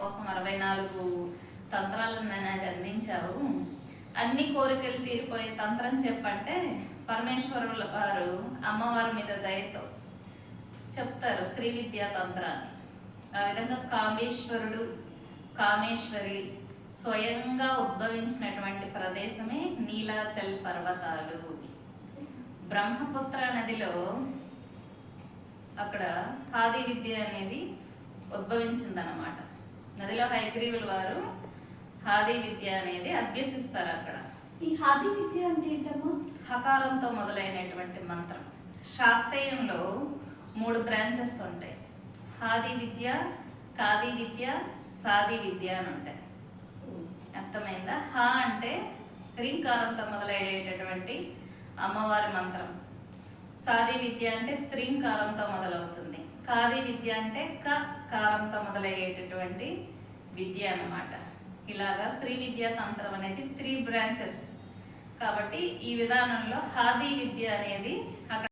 కోసం 64 తంత్రాలను నాకు అందించావు. అన్ని కోరికలు తీరిపోయే తంత్రం చెప్పంటే పరమేశ్వరుల వారు అమ్మవారి మీద దయతో చెప్తారు శ్రీ విద్యా తంత్రాన్ని. ఆ విధంగా కామేశ్వరుడు కామేశ్వరి స్వయంగా ఉద్భవించినటువంటి ప్రదేశమే నీలాచల్ పర్వతాలు. బ్రహ్మపుత్ర నదిలో అక్కడ ఆది విద్య అనేది ఉద్భవించిందన్నమాట. నదిలో హయగ్రీవుల వారు ఆది విద్య అనేది అభ్యసిస్తారు. అక్కడ ఈ ఆది విద్య అంటే ఏంటమ్మా? హకారంతో మొదలైనటువంటి మంత్రం. శాక్తేయంలో 3 బ్రాంచెస్ ఉంటాయి. ఆది విద్య, కాది విద్య, సాది విద్య అని ఉంటాయి. అర్థమైందా? హ అంటే హ్రీంకారంతో మొదలయ్యేటటువంటి అమ్మవారి మంత్రం. సాది విద్య అంటే స్త్రీంకారంతో మొదలవుతుంది. కాది విద్య అంటే క కారంతో మొదలయ్యేటటువంటి విద్య అన్నమాట. ఇలాగా శ్రీ విద్యా తంత్రం అనేది 3 బ్రాంచెస్. కాబట్టి ఈ విధానంలో ఆది విద్య అనేది అక్కడ